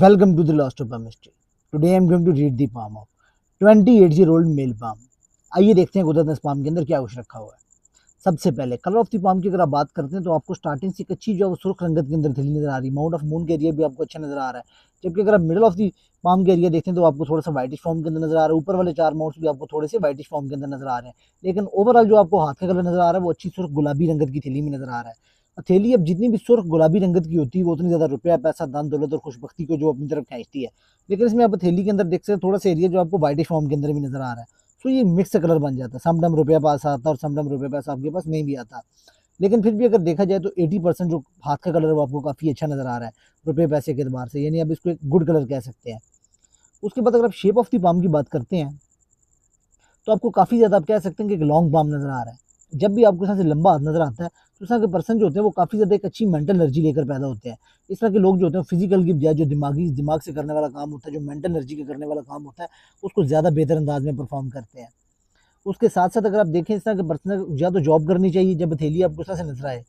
Welcome to the Lost of Palmistry. Today I am going to read the palm of 28-year-old male palm. आइए देखते हैं कुदरत ने इस पाम के अंदर क्या कुछ रखा हुआ है। सबसे पहले कलर ऑफ द पाम की अगर आप बात करते हैं तो आपको स्टार्टिंग से एक अच्छी जो है वो सुर्ख रंगत के अंदर थैली नजर आ रही है। माउंट ऑफ मून का एरिया भी आपको अच्छा नजर आ रहा है। जबकि अगर आप मिडिल ऑफ द पाम के एरिया देखते हैं तो आपको थोड़ा सा व्हाइटिश फॉर्म के अंदर नजर आ रहा है। ऊपर वाले 4 माउंट्स भी आपको थोड़े से व्हाइटिश फॉर्म के अंदर नजर आ रहे हैं। लेकिन ओवरऑल जो आपको हाथ का कलर नजर आ रहा है वो अच्छी सुर्ख गुलाबी रंगत की थैली में नजर आ रहा है। थैली अब जितनी भी सुर्ख गुलाबी रंगत की होती है वो उतनी ज्यादा रुपया पैसा दान दौलत और खुशबख्ती को जो अपनी तरफ खींचती है। लेकिन इसमें आप थैली के अंदर देख सकते हैं थोड़ा सा एरिया जो आपको व्हाइटिश फॉर्म के अंदर भी नजर आ रहा है। तो ये मिक्स कलर बन जाता है। समटाइम रुपया पैसा आता है और समटाइम रुपया पैसा आपके पास नहीं भी आता। लेकिन फिर भी अगर देखा जाए तो 80% जो हाथ का कलर है वो आपको काफी अच्छा नजर आ रहा है रुपये पैसे के एतबार से, यानी आप इसको एक गुड कलर कह सकते हैं। उसके बाद अगर आप शेप ऑफ द पाम की बात करते हैं तो आपको काफी ज्यादा आप कह सकते हैं कि एक लॉन्ग पाम नजर आ रहा है। जब भी आपको से लंबा हाथ नजर आता है तो इस तरह के पर्सन जो होते हैं वो काफी ज्यादा एक अच्छी मेंटल एनर्जी लेकर पैदा होते हैं। इस तरह के लोग जो होते हैं फिजिकल की बजाय जो दिमाग से करने वाला काम होता है, जो मेंटल एनर्जी का करने वाला काम होता है, उसको ज्यादा बेहतर अंदाज में परफॉर्म करते हैं। उसके साथ साथ अगर आप देखें इस तरह के पर्सन या तो जॉब करनी चाहिए। जब थैली आपको इस तरह से नजर आए,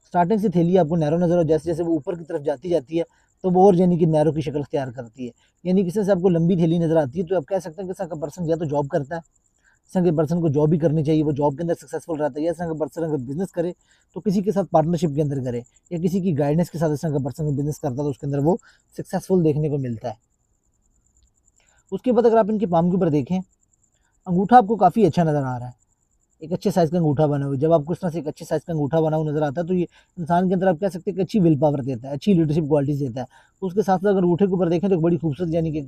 स्टार्टिंग से थैली आपको नैरो नजर हो, जैसे जैसे वो ऊपर की तरफ जाती है तो वो और यानी कि नैरो की शक्ल अख्तियार करती है। यानी किसी से आपको लंबी थैली नजर आती है तो आप कह सकते हैं कि इस पर्सन या तो जॉब करता है, इस तरह के पर्सन को जॉब भी करनी चाहिए, वो जॉब के अंदर सक्सेसफुल रहता है। या इस तरह का पर्सन अगर बिजनेस करे तो किसी के साथ पार्टनरशिप के अंदर करे या किसी की गाइडेंस के साथ इस तरह का पर्सन बिजनेस करता है तो उसके अंदर वो सक्सेसफुल देखने को मिलता है। उसके बाद अगर आप इनके पाम के ऊपर देखें, अंगूठा आपको काफ़ी अच्छा नज़र आ रहा है। एक अच्छे साइज़ का अंगूठा बना हुआ है। जब आपको इस तरह से एक अच्छे साइज़ का अंगूठा बना हुआ नज़र आता है तो ये इंसान के अंदर आप कह सकते हैं कि अच्छी विल पावर देता है, अच्छी लीडरशिप क्वालिटीज़ देता है। उसके साथ साथ अगर अंगूठे के ऊपर देखें तो बड़ी खूबसूरत यानी कि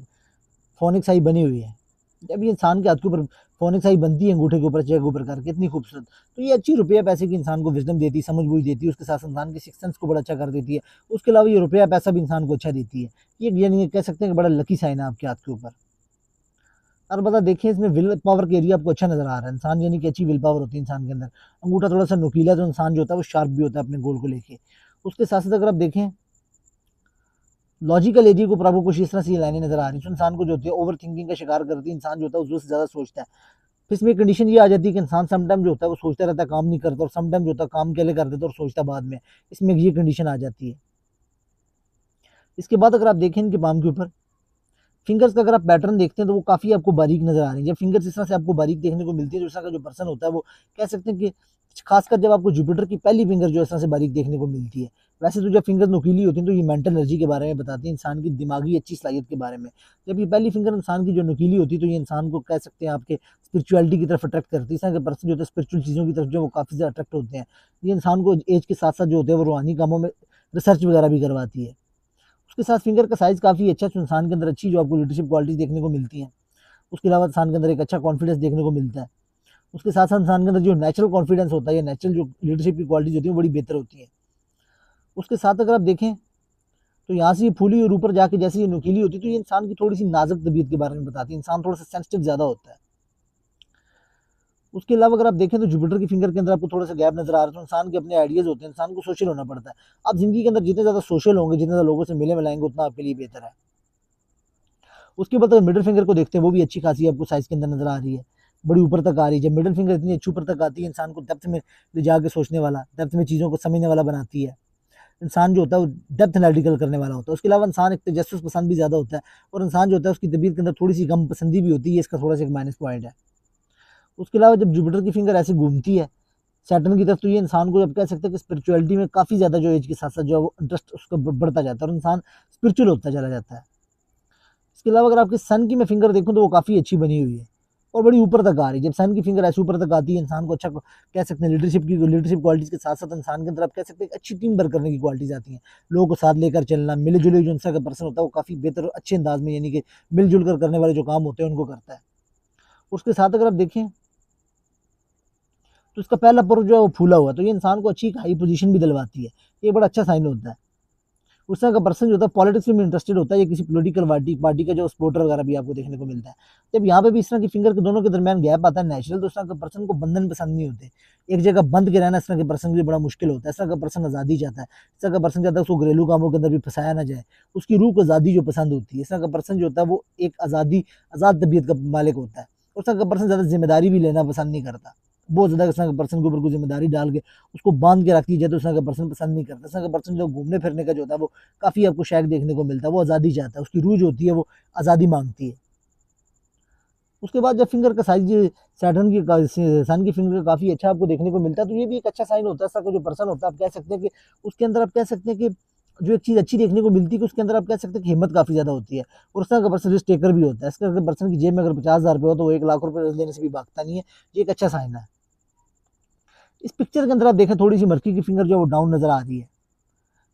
फोनिक्स आई बनी हुई है। जब ये इंसान के हाथ के ऊपर फोनिक्स आई बनती है अंगूठे के ऊपर, चेक के ऊपर करके, इतनी खूबसूरत, तो ये अच्छी रुपया पैसे की इंसान को विजडम देती है, समझ बूझ देती है। उसके साथ इंसान के सिक्स सेंस को बड़ा अच्छा कर देती है। उसके अलावा ये रुपया पैसा भी इंसान को अच्छा देती है। ये यानी कह सकते हैं कि बड़ा लकी साइन है आपके हाथ के ऊपर। और बता देखिए इसमें विल पावर का एरिया आपको अच्छा नजर आ रहा है। इंसान यानी कि अच्छी विल पावर होती है इंसान के अंदर। अंगूठा थोड़ा सा नुकीला है तो इंसान जो होता है वो शार्प भी होता है अपने गोल को लेके। उसके साथ साथ अगर आप देखें लॉजिकल एरिया के ऊपर आपको कुछ इस तरह से ये लाइनें नजर आ रही है। इंसान को जो होती है ओवर थिंकिंग का शिकार करती है। इंसान जो होता है उससे ज्यादा सोचता है। फिर इसमें कंडीशन ये आ जाती है कि इंसान समटाइम जो होता है वो सोचता रहता है, काम नहीं करता, और समटाइम जो होता है काम अकेले कर देता है और सोचता बाद में। इसमें ये कंडीशन आ जाती है। इसके बाद अगर आप देखें इनके पाम के ऊपर फिंगर्स का अगर आप पैटर्न देखते हैं तो वो काफी आपको बारीक नजर आ रही है। जब फिंगर्स इस तरह से आपको बारीक देखने को मिलती है तो इस तरह का जो पर्सन होता है वो कह सकते हैं कि खासकर जब आपको जुपिटर की पहली फिंगर जो इस तरह से बारीक देखने को मिलती है। वैसे तो जब फिंगर नुकीली होती है तो ये मेंटल एनर्जी के बारे में बताती है, इंसान की दिमागी अच्छी सलाहियत के बारे में। जब ये पहली फिंगर इंसान की जो नुकीली होती है तो ये इंसान को कह सकते हैं आपके स्पिरिचुअलिटी की तरफ अट्रैक्ट करती है। इस तरह के पर्सन जो होते हैं स्पिरिचुअल चीज़ों की तरफ जो वो काफ़ी ज़्यादा अट्रैक्ट होते हैं। ये इंसान को एज के साथ साथ जो होते हैं वो रूहानी कामों में रिसर्च वगैरह भी करवाती है। उसके साथ फिंगर का साइज काफ़ी अच्छा है। इंसान के अंदर अच्छी जो आपको लीडरशिप क्वालिटीज देखने को मिलती हैं। उसके अलावा इंसान के अंदर एक अच्छा कॉन्फिडेंस देखने को मिलता है। उसके साथ साथ इंसान के अंदर जो नेचुरल कॉन्फिडेंस होता है या नेचुरल जो लीडरशिप की क्वालिटीज होती है वो बड़ी बेहतर होती है। उसके साथ अगर आप देखें तो यहाँ से ये फूली और ऊपर जाके जैसे ये नुकीली होती है तो ये इंसान की थोड़ी सी नाजुक तबीयत के बारे में बताती है। इंसान थोड़ा सा सेंसिटिव ज़्यादा होता है। उसके अलावा अगर आप देखें तो जुपिटर की फिंगर के अंदर आपको थोड़ा सा गैप नजर आ रहा है। तो इंसान के अपने आइडियाज होते हैं, इंसान को सोशल होना पड़ता है। आप जिंदगी के अंदर जितने ज़्यादा सोशल होंगे, जितने ज़्यादा लोगों से मिले मिलाएंगे, उतना आपके लिए बेहतर है। उसके बाद अगर मिडिल फिंगर को देखते हैं वो भी अच्छी खासी आपको साइज के अंदर नजर आ रही है, बड़ी ऊपर तक आ रही है। जब मिडिल फिंगर इतनी अच्छी ऊपर तक आती है इंसान को डेप्थ में ले जाके सोचने वाला, डेप्थ में चीज़ों को समझने वाला बनाती है। इंसान जो होता है वो डेप्थ एनालिटिकल करने वाला होता है। उसके अलावा इंसान एक तजस्सुस पसंद भी ज़्यादा होता है और इंसान जो होता है उसकी तबीयत के अंदर थोड़ी सी कम पसंदी भी होती है। इसका थोड़ा सा एक माइनस पॉइंट है। उसके अलावा जब जुपिटर की फिंगर ऐसे घूमती है सैटर्न की तरफ तो ये इंसान को जब कह सकते हैं कि स्पिरिचुअलिटी में काफ़ी ज़्यादा जो एज के साथ साथ जो वो इंटरेस्ट उसका बढ़ता जाता है और इंसान स्पिरिचुअल होता चला जाता है। इसके अलावा अगर आपके सन की मैं फिंगर देखूँ तो वो काफ़ी अच्छी बनी हुई है और बड़ी ऊपर तक आ रही है। जब सन की फिंगर ऐसे ऊपर तक आती है इंसान को अच्छा कह सकते हैं लीडरशिप क्वालिटीज़ के साथ साथ इंसान के अंदर आप कह सकते हैं अच्छी टीम वर्क करने की क्वालिटीज़ आती हैं। लोगों को साथ लेकर चलना, मिले जुले जो इंसान का पर्सन होता है वो काफ़ी बेहतर और अच्छे अंदाज में यानी कि मिलजुल कर करने वाले जो काम होते हैं उनको करता है। उसके साथ अगर आप देखें तो इसका पहला पर्व जो है वो फूला हुआ, तो ये इंसान को अच्छी हाई पोजीशन भी दिलवाती है। ये बड़ा अच्छा साइन होता है। उस तरह का पर्सन जो होता है पॉलिटिक्स में इंटरेस्टेड होता है या किसी पॉलिटिकल पार्टी का जो सपोर्टर वगैरह भी आपको देखने को मिलता है। जब यहाँ पे भी इस तरह की फिंगर के दोनों के दरमियान गैप आता है नेचुरल, तो उस तरह का पर्सन को बंधन पसंद नहीं होते। एक जगह बंद के रहना इस तरह के पर्सन के लिए बड़ा मुश्किल होता है। इस तरह का पर्सन आज़ादी चाहता है। इस तरह का पर्सन चाहता है उसको घरेलू कामों के अंदर भी फंसाया ना जाए। उसकी रूह को आज़ादी जो पसंद होती है। इस तरह का पर्सन जो होता है वो एक आज़ाद तबीयत का मालिक होता है। उस तरह का पर्सन ज़्यादा जिम्मेदारी भी लेना पसंद नहीं करता। बहुत ज़्यादा इस तरह के पर्सन के ऊपर कोई जिम्मेदारी डाल के उसको बांध के रख दी जाए तो इस तरह का पर्सन पसंद नहीं करता। इस तरह का पर्सन जो घूमने फिरने का जो होता है वो काफ़ी आपको शौक देखने को मिलता है, वो आज़ादी चाहता है, उसकी रूह जो होती है वो आज़ादी मांगती है। उसके बाद जब फिंगर का साइज सैटर्न की सन की फिंगर का काफ़ी अच्छा आपको देखने को मिलता है, तो ये भी एक अच्छा साइन होता है। ऐसा जो पर्सन होता है, आप कह सकते हैं कि उसके अंदर आप कह सकते हैं कि जो एक चीज़ अच्छी देखने को मिलती है कि उसके अंदर आप कह सकते हैं कि हिम्मत काफ़ी ज़्यादा होती है, और उस तरह का पर्सन रिस्क टेकर भी होता है। इस तरह के पर्सन की जेब में अगर 50,000 रुपये हो तो वो 1 लाख रुपये लेने से भी भागता नहीं है, ये एक अच्छा साइन है। इस पिक्चर के अंदर आप देखें थोड़ी सी मर्की की फिंगर जो है वो डाउन नजर आ रही है।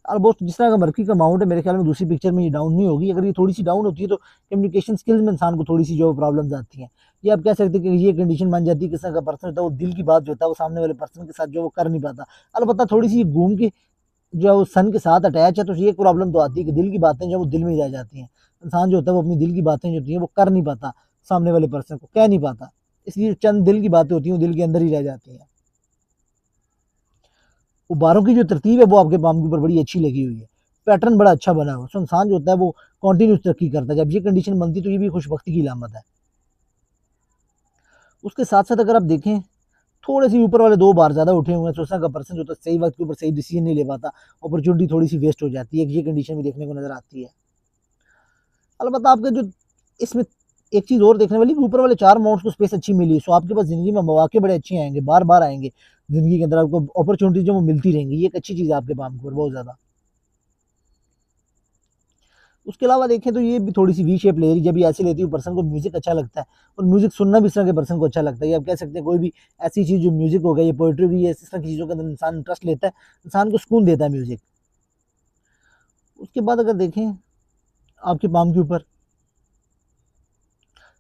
ऑलमोस्ट जिस तरह का मर्की का अमाउंट है, मेरे ख्याल में दूसरी पिक्चर में ये डाउन नहीं होगी। अगर ये थोड़ी सी डाउन होती है तो कम्युनिकेशन स्किल्स में इंसान को थोड़ी सी जो प्रॉब्लम्स आती हैं। ये आप कह सकते हैं कि ये कंडीशन मान जाती है कि किस तरह का पर्सन होता है वो दिल की बात जो होता है वो सामने वाले पर्सन के साथ जो वो कर नहीं पाता। अलबत्ता थोड़ी सी घूम के जो है वो सन के साथ अटैच है, तो ये एक प्रॉब्लम तो आती है कि दिल की बातें जो वो दिल में ही रह जाती हैं। इंसान जो होता है वो अपनी दिल की बातें जो होती हैं वो कर नहीं पाता, सामने वाले पर्सन को कह नहीं पाता, इसलिए चंद दिल की बातें होती हैं वो दिल के अंदर ही रह जाती हैं। गुब्बारों की जो तरतीब है वो आपके पाम के ऊपर बड़ी अच्छी लगी हुई है, पैटर्न बड़ा अच्छा बना हुआ है। इंसान जो होता है वो कॉन्टिन्यूस तरक्की करता है। जब ये कंडीशन बनती है तो ये भी खुशबख्ती की अलामत है। उसके साथ साथ अगर आप देखें थोड़े से ऊपर वाले 2 बार ज़्यादा उठे हुए हैं, सोचना का पर्सन जो होता है सही वक्त के ऊपर सही डिसीजन नहीं ले पाता, अपॉर्चुनिटी थोड़ी सी वेस्ट हो जाती है, ये कंडीशन भी देखने को नजर आती है। अलबत्ता आपके जो इसमें एक चीज़ और देखने वाली, ऊपर वाले 4 माउंट्स को स्पेस अच्छी मिली, सो आपके पास ज़िंदगी में मौके बड़े अच्छे आएंगे, बार बार आएंगे ज़िंदगी के अंदर, आपको अपॉर्चुनिटी जो वो मिलती रहेंगी। ये एक अच्छी चीज़ है आपके पाम के ऊपर बहुत ज़्यादा। उसके अलावा देखें तो ये भी थोड़ी सी वी शेप ले रही, जब ये ऐसे लेती है पर्सन को म्यूजिक अच्छा लगता है, और म्यूजिक सुनना भी इस तरह के पर्सन को अच्छा लगता है। ये आप कह सकते हैं कोई भी ऐसी चीज़ जो म्यूजिक हो गई, ये पोइट्री भी है, इस तरह की चीज़ों के अंदर इंसान इंटरेस्ट लेता है, इंसान को सुकून देता है म्यूजिक। उसके बाद अगर देखें आपके पाम के ऊपर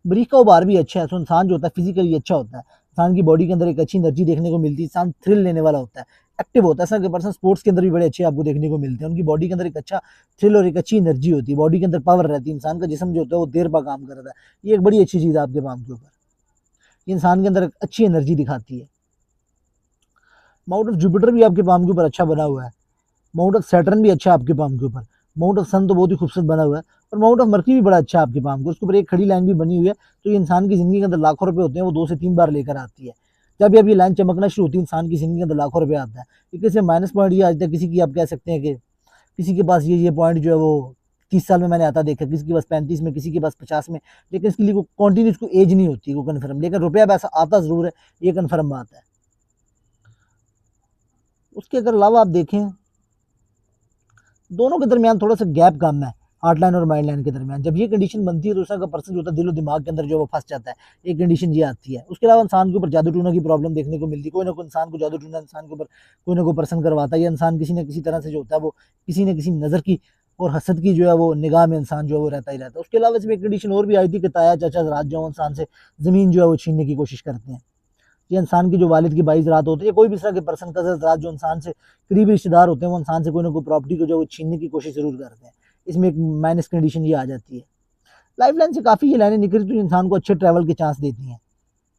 ब्रीक का उबार भी अच्छा है, तो इंसान जो होता है फिजिकली अच्छा होता है, इंसान की बॉडी के अंदर एक अच्छी एनर्जी देखने को मिलती है, इंसान थ्रिल लेने वाला होता है, एक्टिव होता है। ऐसा पर्सन स्पोर्ट्स के अंदर भी बड़े अच्छे आपको देखने को मिलते हैं, उनकी बॉडी के अंदर एक अच्छा थ्रिल और एक अच्छी एनर्जी होती है, बॉडी के अंदर पावर रहती है, इंसान का जिस्म जो होता है वो देर पर काम करता है। ये एक बड़ी अच्छी चीज़ है आपके पाम के ऊपर, ये इंसान के अंदर एक अच्छी एनर्जी दिखाती है। माउंट ऑफ जुपिटर भी आपके पाम के ऊपर अच्छा बना हुआ है, माउंट ऑफ सैटर्न भी अच्छा है आपके पाम के ऊपर, माउंट ऑफ सन तो बहुत ही खूबसूरत बना हुआ है, और माउंट ऑफ मर्की भी बड़ा अच्छा है आपके पाम को, उसके ऊपर एक खड़ी लाइन भी बनी हुई है। तो ये इंसान की जिंदगी के अंदर लाखों रुपए होते हैं, वो 2 से 3 बार लेकर आती है। जब भी अब ये लाइन चमकना शुरू होती है इंसान की जिंदगी के अंदर लाखों रुपए आता है। लेकिन इसमें माइनस पॉइंट ये आज तक किसी की आप कह सकते हैं कि किसी के पास ये पॉइंट जो है वो 30 साल में मैंने आता देखा, किसी के पास 35 में, किसी के पास 50 में, लेकिन इसके लिए कॉन्टिन्यूस को एज नहीं होती वो कन्फर्म, लेकिन रुपया पैसा आता जरूर है, ये कन्फर्म बात है। उसके अगर अलावा आप देखें दोनों के दरमियान थोड़ा सा गैप कम है, हार्ट लाइन और माइंड लाइन के दरमियान। जब ये कंडीशन बनती है तो उसका पर्सन जो होता है दिलो दिमाग के अंदर जो वो फंस जाता है, एक कंडीशन ये आती है। उसके अलावा इंसान के ऊपर जादू टूना की प्रॉब्लम देखने को मिलती है, कोई ना कोई इंसान को जादू टूना इंसान के ऊपर कोई ना कोई पर्सन करवाता है, या इंसान किसी न किसी तरह से जो होता है वो किसी न किसी नज़र की और हसद की जो है वो निगाह में इंसान जो है वो रहता ही रहता है। उसके अलावा इसमें एक कंडीशन और भी आई थी कि ताया चाचा रात जो इंसान से ज़मीन जो है वो छीनने की कोशिश करते हैं। ये इंसान की जो वालिद की 22 रात होती है, कोई भी इस तरह के पर्सन का रात जो इंसान से करीबी रिश्तेदार होते हैं वो इंसान से कोई ना कोई प्रॉपर्टी को जो वो छीनने की कोशिश जरूर करते हैं। इसमें एक माइनस कंडीशन ये आ जाती है। लाइफ लाइन से काफ़ी ये लाइनें निकली तो इंसान को अच्छे ट्रैवल के चांस देती हैं।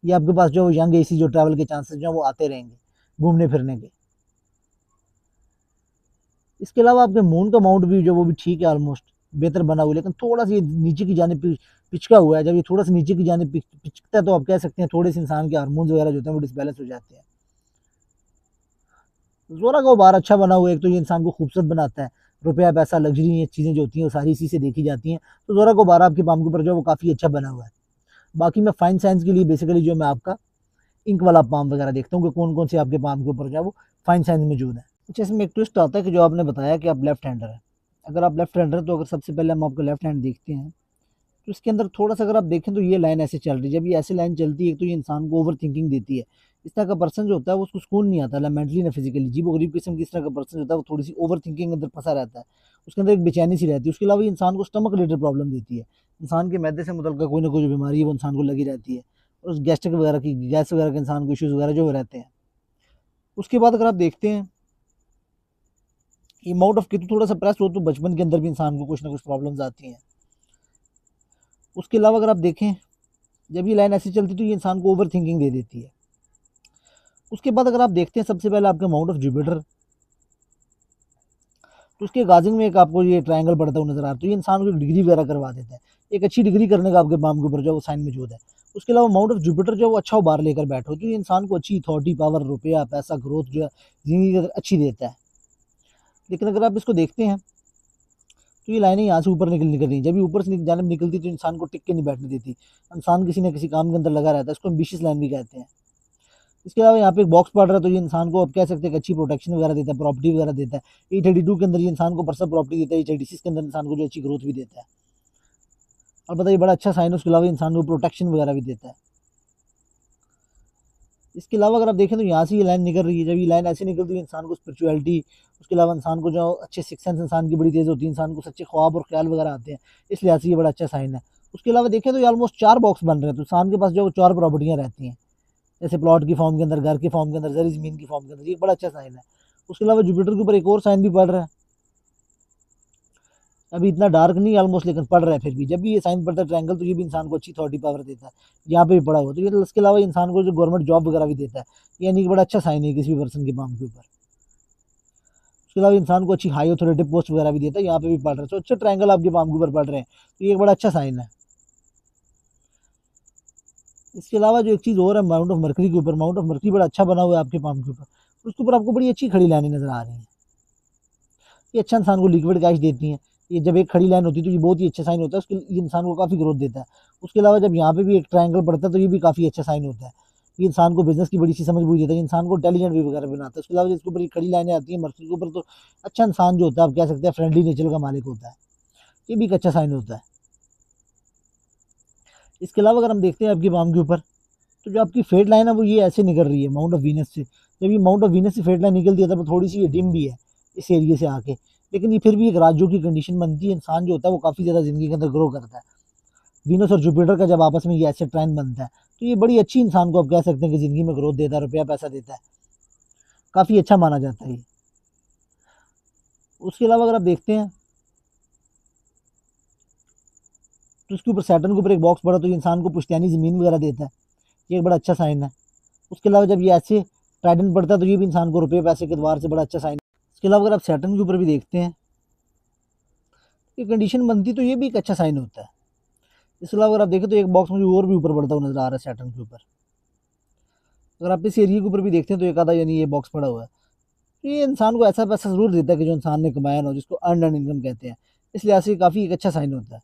ये आपके पास जो यंग एसी जो ट्रैवल के चांसेस जो है वो आते रहेंगे घूमने फिरने के। इसके अलावा आपके मून का माउंट भी जो वो भी ठीक है, ऑलमोस्ट बेहतर बना हुआ है, लेकिन थोड़ा सा ये नीचे की जाने पिचका हुआ है। जब ये थोड़ा सा नीचे की जाने पिचकता है तो आप कह सकते हैं थोड़े से इंसान के हार्मोन्स वगैरह जो होते हैं वो डिसबैलेंस हो जाते हैं। जोरा का उबार अच्छा बना हुआ है, एक तो ये इंसान को खूबसूरत बनाता है, रुपया पैसा लग्जरी ये चीज़ें जो होती हैं वो सारी इसी से देखी जाती हैं। तो जोरा का उबार आपके पाम के ऊपर जो है वो काफ़ी अच्छा बना हुआ है। बाकी मैं फाइन साइंस के लिए बेसिकली जो मैं आपका इंक वाला पाम वगैरह देखता हूँ कि कौन कौन से आपके पाम के ऊपर जो है वो फाइन साइंस मौजूद है। अच्छा, इसमें एक ट्विस्ट आता है कि जो आपने बताया कि आप लेफ्ट हैंडर है, अगर आप लेफ्ट हैंडर है तो अगर सबसे पहले हम आपका लेफ्ट हैंड देखते हैं तो इसके अंदर थोड़ा सा अगर आप देखें तो ये लाइन ऐसे चल रही है। जब ये ऐसे लाइन चलती है तो ये इंसान को ओवर थिंकिंग देती है। इस तरह का पर्सन जो होता है वो उसको सुकून नहीं आता, ना मेंटली ना फिजिकली। जी वो गरीब किस्म की इस तरह का पर्सन होता है वो थोड़ी सी ओवर थिंकिंग के अंदर फंसा रहता है, उसके अंदर एक बेचैनी सी रहती है। उसके अलावा ये इंसान को स्टमक रिलेटेड प्रॉब्लम देती है, इंसान के मैदे से मुतल्लिक़ कोई ना कोई जो बीमारी है वो इंसान को लगी रहती है, और उस गैस्ट्रिक वगैरह की गैस वगैरह के इंसान को इश्यूज़ वगैरह जो रहते हैं। उसके बाद अगर आप देखते हैं ये माउंट ऑफ केतु थोड़ा सा प्रेस हो तो बचपन के अंदर भी इंसान को कुछ ना कुछ प्रॉब्लम्स आती हैं। उसके अलावा अगर आप देखें जब ये लाइन ऐसी चलती तो ये इंसान को ओवर थिंकिंग दे देती है। उसके बाद अगर आप देखते हैं सबसे पहले आपका माउंट ऑफ जुपिटर, तो उसके गाजिंग में एक आपको ये ट्रायंगल पड़ता हुआ नजर आता है, तो ये इंसान को एक डिग्री वगैरह करवा देता है, एक अच्छी डिग्री करने का आपके पाम के ऊपर जो वो साइन मौजूद है। उसके अलावा माउंट ऑफ जुपिटर जो है वो अच्छा उबार लेकर बैठा हो, तो ये इंसान को अच्छी अथॉरिटी, पावर, रुपया, पैसा, ग्रोथ जो है जिंदगी के अंदर अच्छी देता है। लेकिन अगर आप इसको देखते हैं तो ये लाइनें यहाँ से ऊपर निकल रही हैं। जब ये ऊपर से जानब निकलती तो इंसान को टिक के नहीं बैठने देती, इंसान किसी न किसी काम के अंदर लगा रहता है, इसको एम्बिशियस लाइन भी कहते हैं। इसके अलावा यहाँ पे एक बॉक्स पड़ रहा है, तो ये इंसान को अब कह सकते हैं अच्छी प्रोटेक्शन वगैरह देता है, प्रॉपर्टी वगैरह देता है। E32 के अंदर ये इंसान को पर्सनल प्रॉपर्टी देता है, E36 के अंदर इंसान को जो अच्छी ग्रोथ भी देता है। और बताइए बड़ा अच्छा साइन है। उसके अलावा इंसान को प्रोटेक्शन वगैरह भी देता है। इसके अलावा अगर आप देखें तो यहाँ से ये लाइन निकल रही है, जब ये लाइन ऐसे निकलती है इंसान को स्पिरिचुअलिटी, उसके अलावा इंसान को जो अच्छे सिक्स सेंस इंसान की बड़ी तेज़ होती है, इंसान को सच्चे ख्वाब और ख्याल वगैरह आते हैं, इस लिहाज से ये बड़ा अच्छा साइन है। उसके अलावा देखें तो ये ऑलमोस्ट 4 बॉक्स बन रहे हैं, तो इंसान के पास जो 4 प्रॉपर्टियाँ रहती हैं, जैसे प्लॉट की फॉर्म के अंदर, घर के फॉर्म के अंदर, जरी ज़मीन की फॉर्म के अंदर, ये बड़ा अच्छा साइन है। उसके अलावा जुपिटर के ऊपर एक और साइन भी पड़ रहा है, अभी इतना डार्क नहीं ऑलमोस्ट, लेकिन पड़ रहा है फिर भी। जब भी ये साइन पड़ता है ट्रायंगल, तो ये भी इंसान को अच्छी अथॉरिटी पावर देता है, यहाँ पे भी पड़ा हुआ। तो ये इसके अलावा इंसान को जो गवर्नमेंट जॉब वगैरह भी देता है, यानी कि बड़ा अच्छा साइन है किसी भी पर्सन के पाम के ऊपर। उसके अलावा इंसान को अच्छी हाई अथॉरिटी पोस्ट वगैरह भी देता है, यहाँ पे भी पड़ रहा है। तो अच्छे ट्रायंगल आपके पाम के ऊपर पड़ रहे हैं, तो ये एक बड़ा अच्छा साइन है। इसके अलावा जो एक चीज़ और है माउंट ऑफ मर्करी के ऊपर, माउंट ऑफ मर्करी बड़ा अच्छा बना हुआ है आपके पाम के ऊपर, उसके ऊपर आपको बड़ी अच्छी खड़ी लाइनें नजर आ रही हैं। ये अच्छा इंसान को लिक्विड कैश देती हैं। ये जब एक खड़ी लाइन होती है तो ये बहुत ही अच्छा साइन होता है, उसके ये इंसान को काफ़ी ग्रोथ देता है। उसके अलावा जब यहाँ पे भी एक ट्रायंगल पड़ता है तो ये भी काफ़ी अच्छा साइन होता है। ये इंसान को बिजनेस की बड़ी सी समझ बूझ देता है, इंसान को इंटेलिजेंट भी वगैरह बनाता है। उसके अलावा जिसके ऊपर ये खड़ी लाइनें आती हैं मर्करी के ऊपर, तो अच्छा इंसान जो होता है आप कह सकते हैं फ्रेंडली नेचर का मालिक होता है, ये भी एक अच्छा साइन होता है। इसके अलावा अगर हम देखते हैं आपके पाम के ऊपर, तो जो आपकी फेट लाइन है वो ये ऐसे निकल रही है माउंट ऑफ वीनस से। जब ये माउंट ऑफ वीनस से फेट लाइन निकलती है तब थोड़ी सी ये डिम भी है इस एरिया से आके, लेकिन ये फिर भी एक राजयोग की कंडीशन बनती है। इंसान जो होता है वो काफ़ी ज़्यादा ज़िंदगी के अंदर ग्रो करता है। वीनस और जुपिटर का जब आपस में ये ऐसे ट्राइन बनता है, तो ये बड़ी अच्छी इंसान को आप कह सकते हैं कि ज़िंदगी में ग्रोथ देता है, रुपया पैसा देता है, काफ़ी अच्छा माना जाता है ये। उसके अलावा अगर आप देखते हैं तो उसके ऊपर सैटर्न के ऊपर एक बॉक्स पड़ा, तो ये इंसान को पुश्तैनी ज़मीन वगैरह देता है, ये एक बड़ा अच्छा साइन है। उसके अलावा जब ये ऐसे ट्राइडेंट पड़ता है तो ये भी इंसान को रुपये पैसे के द्वार से बड़ा अच्छा साइन है। इसके अलावा अगर आप सैटर्न के ऊपर भी देखते हैं ये कंडीशन बनती तो ये भी एक अच्छा साइन होता है। इसके अलावा अगर आप देखें तो एक बॉक्स मुझे और भी ऊपर बढ़ता हुआ नजर आ रहा है सैटर्न के ऊपर। अगर आप इस एरिया के ऊपर भी देखते हैं तो एक आधा यानी ये बॉक्स पड़ा हुआ है, तो ये इंसान को ऐसा पैसा जरूर देता है कि जो इंसान ने कमाया ना हो, जिसको अर्न एंड इनकम कहते हैं, इस लिहाज से काफ़ी एक अच्छा साइन होता है।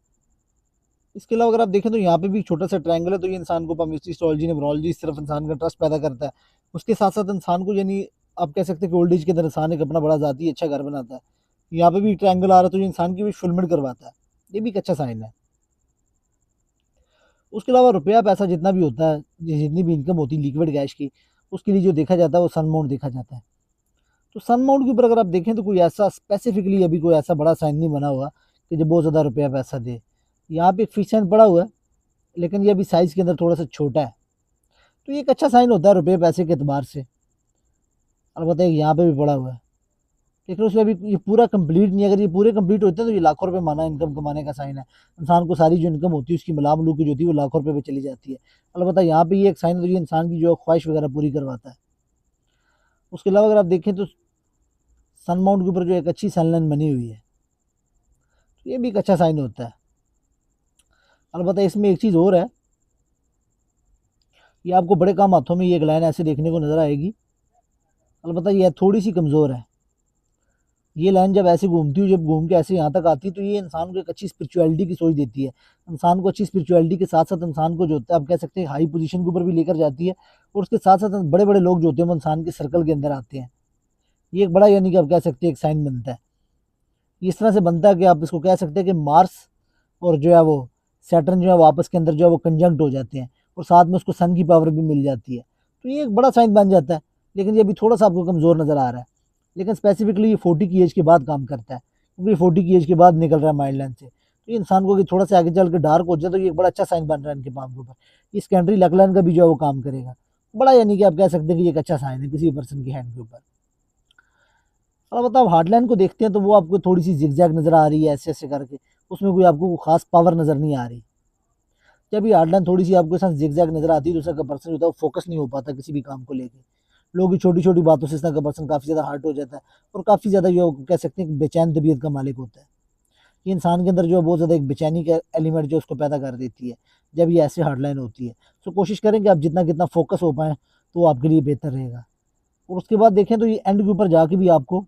इसके अलावा अगर आप देखें तो यहाँ पे भी छोटा सा ट्रायंगल है, तो ये इंसान को पामिस्ट्री, एस्ट्रोलॉजी, न्यूमरोलॉजी इस तरफ इंसान का ट्रस्ट पैदा करता है। उसके साथ साथ इंसान को यानी आप कह सकते हैं कि ओल्ड एज के अंदर इंसान एक अपना बड़ा ज़ाती अच्छा घर बनाता है। यहाँ पे भी ट्रायंगल आ रहा है, तो ये इंसान की भी फुलमिट करवाता है, ये भी एक अच्छा साइन है। उसके अलावा रुपया पैसा जितना भी होता है, जितनी भी इनकम होती है लिक्विड कैश की, उसके लिए जो देखा जाता है वो सन माउंट देखा जाता है। तो सन माउंट के ऊपर अगर आप देखें तो कोई ऐसा स्पेसिफिकली अभी कोई ऐसा बड़ा साइन नहीं बना हुआ कि जो बहुत ज़्यादा रुपया पैसा दे। यहाँ पे एक फिश साइन पड़ा हुआ है, लेकिन ये अभी साइज़ के अंदर थोड़ा सा छोटा है, तो ये एक अच्छा साइन होता है रुपये पैसे के अतबार से। और बताइए यहाँ पे भी पड़ा हुआ है, लेकिन उसमें अभी ये पूरा कंप्लीट नहीं है। अगर ये पूरे कंप्लीट होते हैं तो ये लाखों रुपए माना इनकम कमाने का साइन है। इंसान को सारी जो इनकम होती है उसकी मलाम लू की जो होती है वो लाखों रुपए पे चली जाती है। अलबत्ता यहाँ पे ये एक साइन है, तो ये इंसान की जो ख्वाहिश वगैरह पूरी करवाता है। उसके अलावा अगर आप देखें तो सन माउंट के ऊपर जो एक अच्छी सन लाइन बनी हुई है, तो ये भी एक अच्छा साइन होता है। अलबत्ता इसमें एक चीज़ और है, ये आपको बड़े कम हाथों में ये एक लाइन ऐसे देखने को नज़र आएगी, अलबत्ता ये थोड़ी सी कमज़ोर है। ये लाइन जब ऐसे घूमती है, जब घूम के ऐसे यहाँ तक आती है, तो ये इंसान को एक अच्छी स्पिरिचुअलिटी की सोच देती है। इंसान को अच्छी स्पिरिचुअलिटी के साथ साथ इंसान को जो होता है आप कह सकते हैं हाई पोजीशन के ऊपर भी लेकर जाती है, और उसके साथ साथ बड़े बड़े लोग जो होते हैं वो इंसान के सर्कल के अंदर आते हैं। ये एक बड़ा यानी कि आप कह सकते हैं एक साइन बनता है। इस तरह से बनता है कि आप इसको कह सकते हैं कि मार्स और जो है वो सैटर्न जो है वो आपस के अंदर जो है वो कंजंक्ट हो जाते हैं, और साथ में उसको सन की पावर भी मिल जाती है, तो ये एक बड़ा साइन बन जाता है। लेकिन ये अभी थोड़ा सा आपको कमज़ोर नज़र आ रहा है, लेकिन स्पेसिफिकली ये 40 की एज के बाद काम करता है, क्योंकि 40 की एज के बाद निकल रहा है माइंड लाइन से। तो ये इंसान को कि थोड़ा सा आगे चल के डार्क हो जाए तो ये एक बड़ा अच्छा साइन बन रहा है इनके पाम के ऊपर। ये सेकेंडरी लक लाइन का भी जो है वो काम करेगा, बड़ा यानी कि आप कह सकते हैं कि ये एक अच्छा साइन है किसी पर्सन के हैंड के ऊपर। और बताओ हार्ड लाइन को देखते हैं तो वो आपको थोड़ी सी जिगजैग नज़र आ रही है ऐसे ऐसे करके, उसमें कोई आपको खास पावर नज़र नहीं आ रही। जब ये हार्ड लाइन थोड़ी सी आपके साथ जिगजैग नज़र आती है तो उसका पर्सन होता है वो फोकस नहीं हो पाता किसी भी काम को लेकर। लोग की छोटी छोटी बातों से इसका पर्सन काफ़ी ज़्यादा हर्ट हो जाता है, और काफ़ी ज़्यादा जो कह सकते हैं बेचैन तबीयत का मालिक होता है। ये इंसान के अंदर जो है बहुत ज़्यादा एक बेचैनी का एलिमेंट जो उसको पैदा कर देती है जब ये ऐसे हार्ड लाइन होती है। तो कोशिश करें कि आप जितना कितना फोकस हो पाएँ तो आपके लिए बेहतर रहेगा। और उसके बाद देखें तो ये एंड के ऊपर जाके भी आपको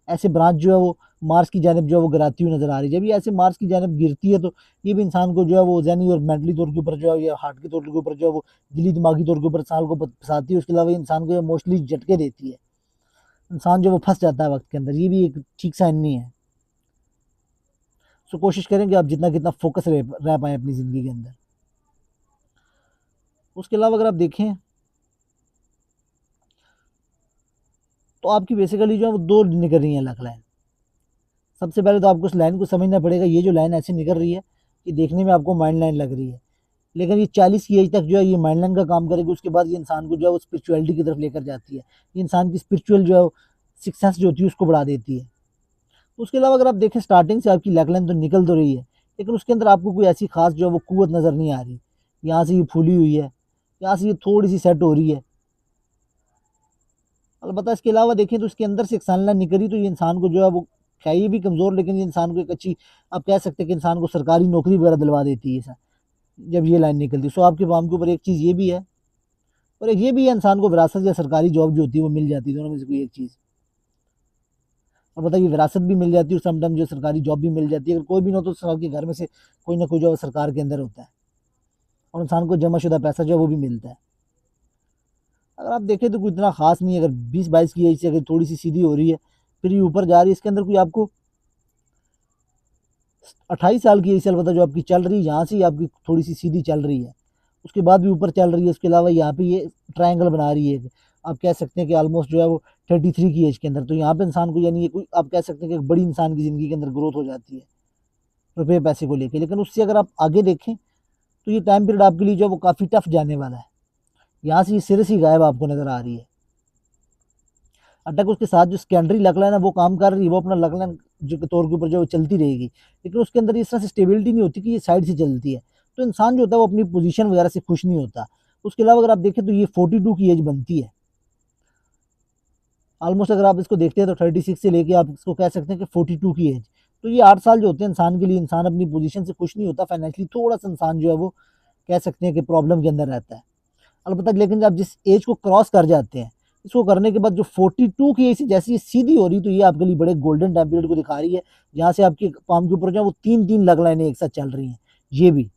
ऐसे ब्रांच जो है वो मार्स की जानिब जो है वो गिराती हुई नज़र आ रही है। जब ये ऐसे मार्स की जानिब गिरती है तो ये भी इंसान को जो है वो ज़हनी और मेंटली तौर के ऊपर जो है या हार्ट के तौर के ऊपर जो है वो दिली दिमागी तौर के ऊपर इंसान को फंसाती है। उसके अलावा ये इंसान को इमोशनली झटके देती है, इंसान जो वो फंस जाता है वक्त के अंदर। ये भी एक ठीक साइन नहीं है। सो कोशिश करें कि आप जितना कितना फोकस रह पाएँ अपनी ज़िंदगी के अंदर। उसके अलावा अगर आप देखें तो आपकी बेसिकली जो है वो दो निकल रही हैं अलग लाइन। सबसे पहले तो आपको उस लाइन को समझना पड़ेगा। ये जो लाइन ऐसे निकल रही है ये देखने में आपको माइंड लाइन लग रही है, लेकिन ये 40 की एज तक जो है ये माइंड लाइन का काम करेगी। उसके बाद ये इंसान को जो है वो स्पिरिचुअलिटी की तरफ लेकर जाती है। ये इंसान की स्पिरिचुअल जो है सिक्स सेंस जो होती है उसको बढ़ा देती है। उसके अलावा अगर आप देखें स्टार्टिंग से आपकी लैग लाइन तो निकल तो रही है, लेकिन उसके अंदर आपको कोई ऐसी खास जो है वो कुव्वत नज़र नहीं आ रही। यहाँ से ये फूली हुई है, यहाँ से ये थोड़ी सी सेट हो रही है। अलबत्ता इसके अलावा देखें तो इसके अंदर से एक सन लाइन निकली तो ये इंसान को जो है वो है ये भी कमज़ोर, लेकिन ये इंसान को एक अच्छी आप कह सकते हैं कि इंसान को सरकारी नौकरी वगैरह दिलवा देती है सर जब ये लाइन निकलती है। सो आपके पाम के ऊपर एक चीज़ ये भी है और एक ये भी है इंसान को विरासत या सरकारी जॉब जो होती है वो मिल जाती है, दोनों में से कोई एक चीज़। और बताइए विरासत भी मिल जाती है और समटाइम जो सरकारी जॉब भी मिल जाती है। अगर कोई भी ना हो तो आपके घर में से कोई ना कोई जो सरकार के अंदर होता है और इंसान को जमाशुदा पैसा जो है वो भी मिलता है। अगर आप देखें तो कोई इतना खास नहीं है। अगर 20-22 की एज से अगर थोड़ी सी सीधी हो रही है फिर ये ऊपर जा रही है, इसके अंदर कोई आपको 28 साल की एज से अलबत्ता जो आपकी चल रही है यहाँ से आपकी थोड़ी सी सीधी चल रही है, उसके बाद भी ऊपर चल रही है। उसके अलावा यहाँ पे ये ट्रायंगल बना रही है। आप कह सकते हैं कि ऑलमोस्ट जो है वो 33 की एज के अंदर, तो यहाँ पे इंसान को यानी ये कोई आप कह सकते हैं कि एक बड़ी इंसान की ज़िंदगी के अंदर ग्रोथ हो जाती है रुपये पैसे को लेके। लेकिन उससे अगर आप आगे देखें तो ये टाइम पीरियड आपके लिए जो है वो काफ़ी टफ जाने वाला है। यहाँ से ये सिरे से गायब आपको नज़र आ रही है। अटक उसके साथ जो सेकेंडरी लक लाइन है वो काम कर रही है, वो अपना लक लाइन जो के तौर के ऊपर जो वो चलती रहेगी, लेकिन उसके अंदर इस तरह से स्टेबिलिटी नहीं होती कि ये साइड से चलती है। तो इंसान जो होता है वो अपनी पोजीशन वगैरह से खुश नहीं होता। उसके अलावा अगर आप देखें तो ये 42 की एज बनती है ऑलमोस्ट। अगर आप इसको देखते हैं तो 36 से लेके आप इसको कह सकते हैं कि 42 की एज, तो ये 8 साल जो होते हैं इंसान के लिए, इंसान अपनी पोजीशन से खुश नहीं होता। फाइनेंशियली थोड़ा सा इंसान जो है वो कह सकते हैं कि प्रॉब्लम के अंदर रहता है अलबत्ता। लेकिन जब जिस एज को क्रॉस कर जाते हैं, इसको करने के बाद जो 42 की एज से जैसे ये सीधी हो रही तो ये आपके लिए बड़े गोल्डन टाइम पीरियड को दिखा रही है, जहाँ से आपके पाम के ऊपर जो है वो 3-3 लग लाइनें एक साथ चल रही हैं। ये भी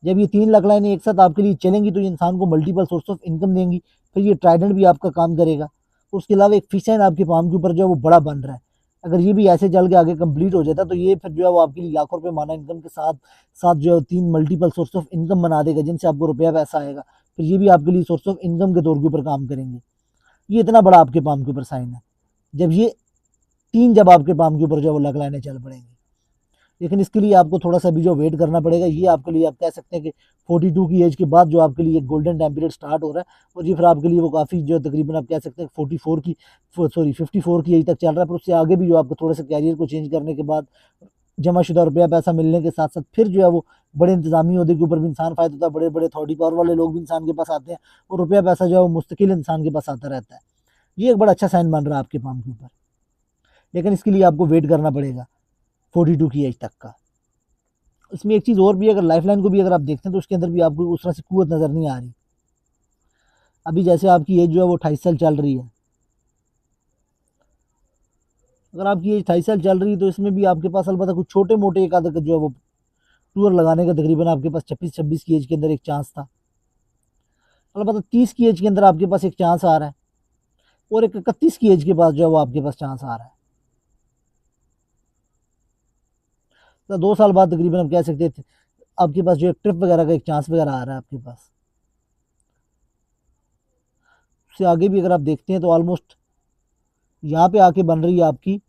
जब ये 3 लग लाइनें एक साथ आपके लिए चलेंगी तो ये इंसान को मल्टीपल सोर्स ऑफ इनकम देंगी। फिर ये ट्राइडेंट भी आपका काम करेगा। उसके अलावा एक फिश आपके पाम के ऊपर जो है वो बड़ा बन रहा है। अगर ये भी ऐसे चल के आगे कंप्लीट हो जाता तो ये फिर जो है वो आपके लिए लाखों रुपए माना इनकम के साथ साथ जो है 3 मल्टीपल सोर्स ऑफ इनकम बना देगा, जिनसे आपको रुपया पैसा आएगा। फिर ये भी आपके लिए सोर्स ऑफ इनकम के तौर के ऊपर काम करेंगे। ये इतना बड़ा आपके पाम के ऊपर साइन है। जब ये 3 जब आपके पाम के ऊपर जो है वो लग लाइनें चल पड़ेंगी, लेकिन इसके लिए आपको थोड़ा सा भी जो वेट करना पड़ेगा। ये आपके लिए आप कह सकते हैं कि 42 की एज के बाद जो आपके लिए गोल्डन टाइम पीरियड स्टार्ट हो रहा है, और ये फिर आपके लिए वो काफ़ी जो तकरीबन आप कह सकते हैं 54 की एज तक चल रहा है। पर उससे आगे भी जो आपको थोड़ा सा कैरियर को चेंज करने के बाद जमाशुदा रुपया पैसा मिलने के साथ साथ फिर जो है वो बड़े इंतजामी अहदे के ऊपर भी इंसान फायदा होता है। बड़े बड़े अथॉरिटी पावर वाले लोग भी इंसान के पास आते हैं और रुपया पैसा जो है वो मुस्तकिल इंसान के पास आता रहता है। ये एक बड़ा अच्छा साइन बन रहा है आपके पाम के ऊपर, लेकिन इसके लिए आपको वेट करना पड़ेगा 42 की एज तक का। इसमें एक चीज़ और भी है, अगर लाइफ लाइन को भी अगर आप देखते हैं तो उसके अंदर भी आपको उस तरह से कुव्वत नज़र नहीं आ रही। अभी जैसे आपकी एज जो है वो 28 साल चल रही है, अगर आपकी एज 28 साल चल रही है तो इसमें भी आपके पास अलबत्ता कुछ छोटे मोटे एक आधा जो है वो टूर लगाने का तकरीबन आपके पास 26 की एज के अंदर एक चांस था। अलबत्ता 30 की एज के अंदर आपके पास एक चांस आ रहा है और एक 31 की एज के पास जो है वो आपके पास चांस आ रहा है। तो 2 साल बाद तकरीबन आप कह सकते थे आपके पास जो एक ट्रिप वगैरह का एक चांस वगैरह आ रहा है आपके पास। उससे आगे भी अगर आप देखते हैं तो ऑलमोस्ट यहाँ पे आके बन रही है आपकी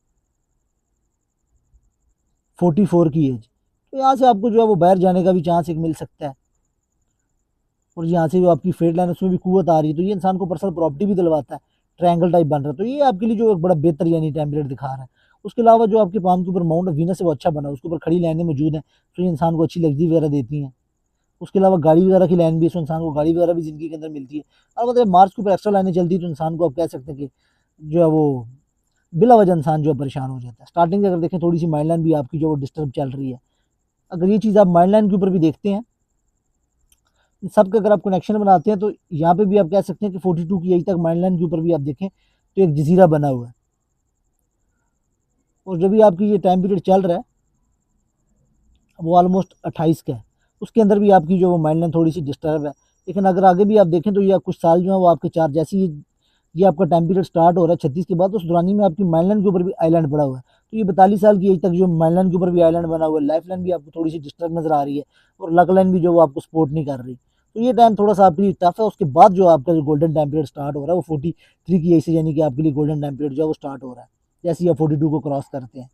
44 की एज, तो यहाँ से आपको जो है वो बाहर जाने का भी चांस एक मिल सकता है। और यहाँ से जो आपकी फेड लाइन उसमें भी कुव्वत आ रही है, तो ये इंसान को पर्सनल प्रॉपर्टी भी दिलवाता है। ट्रायंगल टाइप बन रहा है, तो ये आपके लिए जो एक बड़ा बेहतर यानी टाइम पीरियड दिखा रहा है। उसके अलावा जो आपके पाम के ऊपर माउंट ऑफ वीनस है वो अच्छा बना है, उसके ऊपर खड़ी लाइनें मौजूद हैं, तो ये इंसान को अच्छी लग्जरी वगैरह देती हैं। उसके अलावा गाड़ी वगैरह की लाइन भी है, तो इंसान को गाड़ी वगैरह भी ज़िंदगी के अंदर मिलती है। और मतलब मार्च के ऊपर एक्स्ट्रा लाइनें चलती है तो इंसान को आप कह सकते हैं कि जो है वो बिला वजह इंसान जो है परेशान हो जाता है। स्टार्टिंग से अगर देखें थोड़ी सी माइंड लाइन भी आपकी जो डिस्टर्ब चल रही है, अगर ये चीज़ आप माइंड लाइन के ऊपर भी देखते हैं, सबका अगर आप कनेक्शन बनाते हैं तो यहाँ पे भी आप कह सकते हैं कि 42 की एज तक माइंड लाइन के ऊपर भी आप देखें तो एक जजीरा बना हुआ है। और जब भी आपकी ये टाइम पीरियड चल रहा है वो ऑलमोस्ट 28 का है, उसके अंदर भी आपकी जो माइंड लाइन थोड़ी सी डिस्टर्ब है। लेकिन अगर आगे भी आप देखें तो ये कुछ साल जो है वो आपके चार जैसी ये आपका टाइम पीरियड स्टार्ट हो रहा है 36 के बाद, तो उस दौरानी में आपकी माइंड लाइन के ऊपर भी आइलैंड पड़ा हुआ है। तो ये 42 साल की एज तक जो माइंड लाइन के ऊपर भी आइलैंड बना हुआ है, लाइफ लाइन भी आपको थोड़ी सी डिस्टर्ब नजर आ रही है और लक लाइन भी जो वो आपको सपोर्ट नहीं कर रही। तो ये टाइम थोड़ा सा आपके लिए टफ है। उसके बाद जो आपका जो गोल्डन टाइम पीरियड स्टार्ट हो रहा है वो 43 की एज से, यानी कि आपके लिए गोल्डन टाइम पीरियड जो है वो स्टार्ट हो रहा है जैसे ही आप 42 को क्रॉस करते हैं।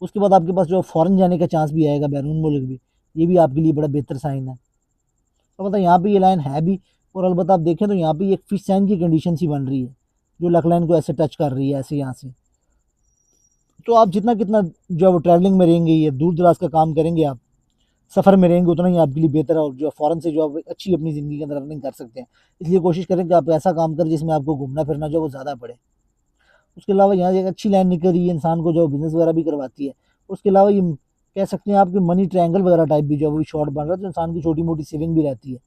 उसके बाद आपके पास जो फॉरेन जाने का चांस भी आएगा, बैरून मुल्क भी, ये भी आपके लिए बड़ा बेहतर साइन है। तो मतलब यहाँ पे ये लाइन है भी, और अलबत्ता आप देखें तो यहाँ पे एक फिश साइन की कंडीशन सी बन रही है जो लक लाइन को ऐसे टच कर रही है, ऐसे यहाँ से। तो आप जितना कितना जो ट्रैवलिंग में रहेंगे, ये दूर दराज का काम करेंगे, आप सफ़र में रहेंगे, उतना ही आपके लिए बेहतर है। और जो फ़ौरन से जो आप अच्छी अपनी ज़िंदगी के अंदर अर्निंग कर सकते हैं, इसलिए कोशिश करें कि आप ऐसा काम करें जिसमें आपको घूमना फिरना जो वो ज़्यादा पड़े। उसके अलावा यहाँ एक अच्छी लाइन निकल रही है इंसान को जो बिज़नेस वगैरह भी करवाती है। उसके अलावा ये कह सकते हैं आपके मनी ट्रायंगल वगैरह टाइप भी जो है वो शॉर्ट बन रहा है, तो इंसान की छोटी मोटी सेविंग भी रहती है।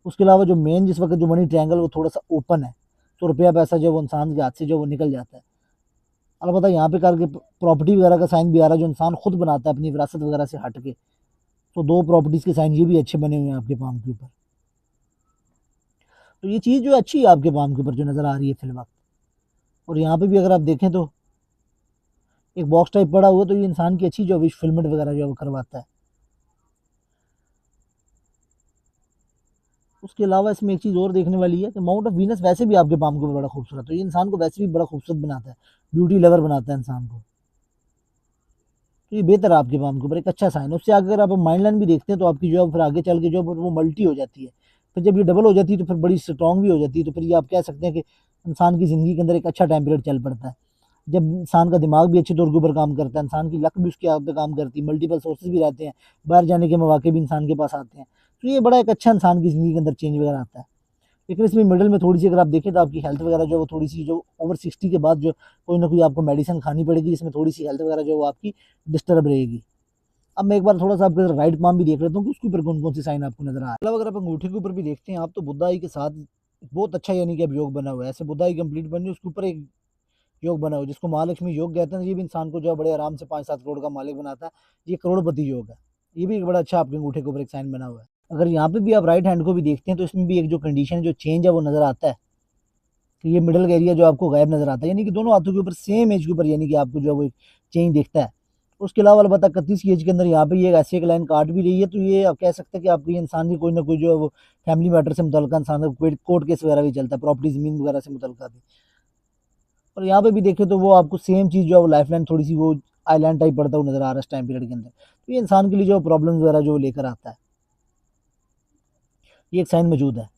उसके अलावा जो मेन जिस वक्त जो मनी ट्रायंगल वो थोड़ा सा ओपन है, तो रुपया पैसा जो वो इंसान के हाथ से जो वो निकल जाता है। अलबत्ता यहाँ पे करके प्रॉपर्टी वगैरह का साइन भी आ रहा है जो इंसान खुद बनाता है अपनी विरासत वगैरह से हट के। तो दो प्रॉपर्टीज़ के साइन ये भी अच्छे बने हुए हैं आपके पाम के ऊपर। तो ये चीज़ जो अच्छी है आपके पाम के ऊपर जो नज़र आ रही है फिलहाल। और यहाँ पे भी अगर आप देखें तो एक बॉक्स टाइप पड़ा हुआ, तो ये इंसान की अच्छी जो विश फिल्मेंट वगैरह जो है वो करवाता है। उसके अलावा इसमें एक चीज़ और देखने वाली है कि माउंट ऑफ वीनस वैसे भी आपके पाम के ऊपर बड़ा खूबसूरत है। ये इंसान को वैसे भी बड़ा खूबसूरत बनाता है, ब्यूटी लवर बनाता है इंसान को। तो ये बेहतर है आपके पाम के ऊपर, एक अच्छा साइन है। उससे अगर आप माइंड लाइन भी देखते हैं तो आपकी जो है फिर आगे चल के जो वो मल्टी हो जाती है। फिर जब ये डबल हो जाती है तो फिर बड़ी स्ट्रॉन्ग भी हो जाती है। तो फिर ये आप कह सकते हैं कि इंसान की ज़िंदगी के अंदर एक अच्छा टाइम पीरियड चल पड़ता है, जब इंसान का दिमाग भी अच्छे तौर के ऊपर काम करता है, इंसान की लक भी उसके आप पे काम करती है, मल्टीपल सोर्सेज भी रहते हैं, बाहर जाने के मौके भी इंसान के पास आते हैं। तो ये बड़ा एक अच्छा इंसान की ज़िंदगी के अंदर चेंज वगैरह आता है। लेकिन इसमें मिडल में थोड़ी सी अगर आप देखें तो आपकी हेल्थ वगैरह जो वो थोड़ी सी जो ओवर 60 के बाद जो कोई ना कोई आपको मेडिसिन खानी पड़ेगी, जिसमें थोड़ी सी हेल्थ वगैरह जो वो आपकी डिस्टर्ब रहेगी। अब मैं एक बार थोड़ा सा आपके राइट पाम भी देख लेता हूँ कि उसके ऊपर कौन कौन सी साइन आपको नजर आ रहा है। मतलब अगर आप अंगूठे के ऊपर भी देखते हैं आप, तो बुद्धाई के साथ बहुत अच्छा यानी कि अब योग बना हुआ है। ऐसे बुद्धाई कंप्लीट बनी, उसके ऊपर एक योग बना हुआ है जिसको महालक्ष्मी योग कहते हैं। ये भी इंसान को जो है बड़े आराम से 5-7 करोड़ का मालिक बनाता है। ये करोड़पति योग है। ये भी एक बड़ा अच्छा आपके अंगूठे के ऊपर एक साइन बना हुआ है। अगर यहाँ पे भी आप राइट हैंड को भी देखते हैं तो इसमें भी एक जो कंडीशन है, जो चेंज है वो नजर आता है कि ये मिडल का एरिया जो आपको गायब नजर आता है, यानी कि दोनों हाथों के ऊपर सेम एज के ऊपर यानी कि आपको जो है वो एक चेंज दिखता है। उसके अलावा अलबत्ता 31 की एज के अंदर यहाँ पे ये ऐसी एक लाइन काट भी रही है, तो ये आप कह सकते हैं कि आपकी इंसान की कोई ना कोई जो है वो फैमिली मैटर से मुतल्लिक इंसान का कोई कोर्ट केस वगैरह भी चलता है, प्रॉपर्टी जमीन वगैरह से मुतल्लिक भी। और यहाँ पे भी देखें तो वो आपको सेम चीज़ जो है वो लाइफ लाइन थोड़ी सी वो आइलैंड टाइप पड़ता हुआ नजर आ रहा है इस टाइम पीरियड के अंदर। तो ये इंसान के लिए जो प्रॉब्लम वगैरह जो लेकर आता है, ये एक साइन मौजूद है।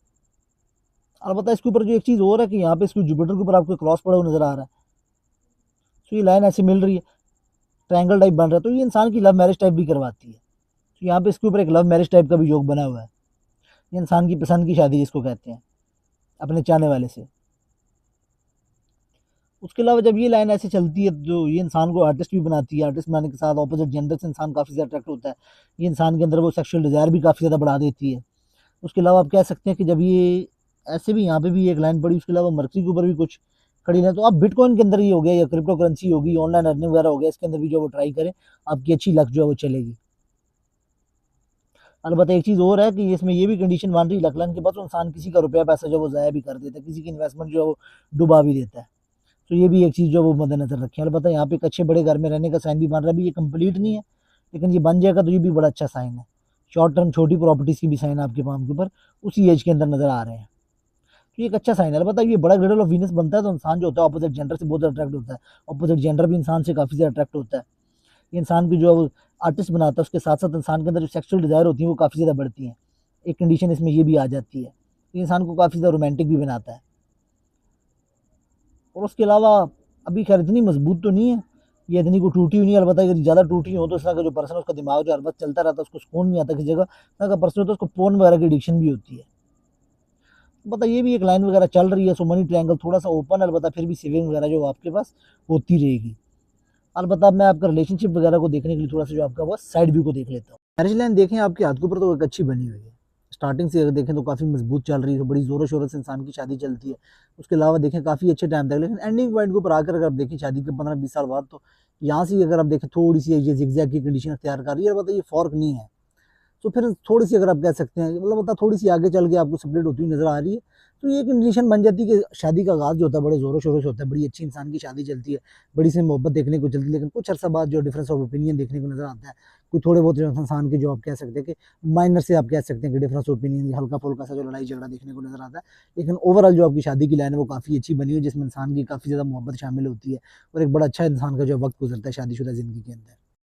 अलबत्ता इसके ऊपर जो एक चीज़ और है कि यहाँ पे इसको जुपिटर के ऊपर आपको क्रॉस पड़ा हुआ नजर आ रहा है। तो ये लाइन ऐसे मिल रही है, ट्रायंगल टाइप बन रहा है, तो ये इंसान की लव मैरिज टाइप भी करवाती है। तो यहाँ पे इसके ऊपर एक लव मैरिज टाइप का भी योग बना हुआ है। ये इंसान की पसंद की शादी जिसको कहते हैं, अपने चाहने वाले से। उसके अलावा जब ये लाइन ऐसे चलती है तो ये इंसान को आर्टिस्ट भी बनाती है। आर्टिस्ट बनाने के साथ ऑपोजिट जेंडर से इंसान काफ़ी ज़्यादा अट्रैक्ट होता है। ये इंसान के अंदर वो सेक्सुअल डिज़ायर भी काफ़ी ज़्यादा बढ़ा देती है। उसके अलावा आप कह सकते हैं कि जब ये ऐसे भी यहाँ पे भी एक लाइन पड़ी, उसके अलावा मर्करी के ऊपर भी कुछ खड़ी है, तो आप बिटकॉइन के अंदर ही हो गया या क्रिप्टो करेंसी होगी, ऑनलाइन अर्निंग वगैरह हो गया, इसके अंदर भी जो वो ट्राई करें, आपकी अच्छी लक जो है वो चलेगी। अलबत्ता एक चीज़ और है कि इसमें ये भी कंडीशन मान रही लक लाइन के बाद तो इंसान किसी का रुपया पैसा जो वो ज़ाया भी कर देता है, किसी की इन्वेस्टमेंट जो है वो डुबा भी देता है। तो ये भी एक चीज़ जो वो मद्देनजर रखें। अलबत्ता यहाँ पे एक अच्छे बड़े घर में रहने का साइन भी बन रहा है। अभी ये कंप्लीट नहीं है, लेकिन ये बन जाएगा तो ये भी बड़ा अच्छा साइन है। शॉर्ट टर्म छोटी प्रॉपर्टीज़ की भी साइन आपके पाम के ऊपर उसी एज के अंदर नजर आ रहे हैं। तो ये एक अच्छा साइन है। अलबत्ता ये बड़ा ग्रेडल ऑफ वीनस बनता है तो इंसान जो होता है अपोजिट जेंडर से बहुत अट्रैक्ट होता है। अपोजिट जेंडर भी इंसान से काफ़ी ज़्यादा अट्रैक्ट होता है। ये इंसान की जो है आर्टिस्ट बनाता है, उसके साथ साथ इंसान के अंदर जो सेक्सुअल डिज़ायर होती है वो काफ़ी ज़्यादा बढ़ती हैं। एक कंडीशन इसमें ये भी आ जाती है, ये इंसान को काफ़ी ज़्यादा रोमांटिक भी बनाता है। और उसके अलावा अभी खैर इतनी मजबूत तो नहीं है, ये इतनी को टूटी हुई नहीं है। अलबत्ता अगर ज़्यादा टूटी हो तो इस तरह का जो पर्सन है उसका दिमाग जो हर वक्त चलता रहता है, उसको सुकून नहीं आता किसी जगह। तरह का पर्सन होता है उसको पोर्न वगैरह की एडिक्शन भी होती है। बता ये भी एक लाइन वगैरह चल रही है, सो मनी ट्रायंगल थोड़ा सा ओपन है, अलबत्ता फिर भी सेविंग वगैरह जो आपके पास होती रहेगी। अलबत्ता मैं आपका रिलेशनशिप वगैरह को देखने के लिए थोड़ा सा जो आपका वो साइड व्यू को देख लेता हूँ। मैरिज लाइन देखें आपके हाथ के ऊपर तो एक अच्छी बनी हुई है, स्टार्टिंग से अगर देखें तो काफ़ी मजबूत चल रही है, बड़ी ज़ोरों शोरों से इंसान की शादी चलती है। उसके अलावा देखें काफ़ी अच्छे टाइम तक, लेकिन एंडिंग पॉइंट के ऊपर आकर अगर आप देखें शादी के 15-20 साल बाद, तो यहाँ से अगर आप देखें थोड़ी सी ये जिगजैग की कंडीशन अख्तियार कर रही है, बताइए फ़र्क नहीं है। तो फिर थोड़ी सी अगर आप कह सकते हैं, मतलब बता थोड़ी सी आगे चल के आपको स्प्लिट होती हुई नजर आ रही है, तो ये कंडीशन बन जाती है कि शादी का आगाज जो होता है बड़े जोरों शोरों से होता है, बड़ी अच्छी इंसान की शादी चलती है, बड़ी सी मोहब्बत देखने को चलती है, लेकिन कुछ अर्सा बाद जो डिफरेंस ऑफ ओपिनियन देखने को नजर आता है, कोई थोड़े बहुत जो इंसान के जो आप कह सकते हैं कि माइनर से आप कह सकते हैं कि डिफरेंस ऑफ ओपिनियन, हल्का फुल्का सा जो लड़ाई झगड़ा देखने को नजर आता है, लेकिन ओवरऑल जो आपकी शादी की लाइन है वो काफ़ी अच्छी बनी हुई है, जिसमें इंसान की काफ़ी ज़्यादा मोहब्बत शामिल होती है और एक बड़ा अच्छा इंसान का जो वक्त गुजरता है शादीशुदा जिंदगी के अंदर।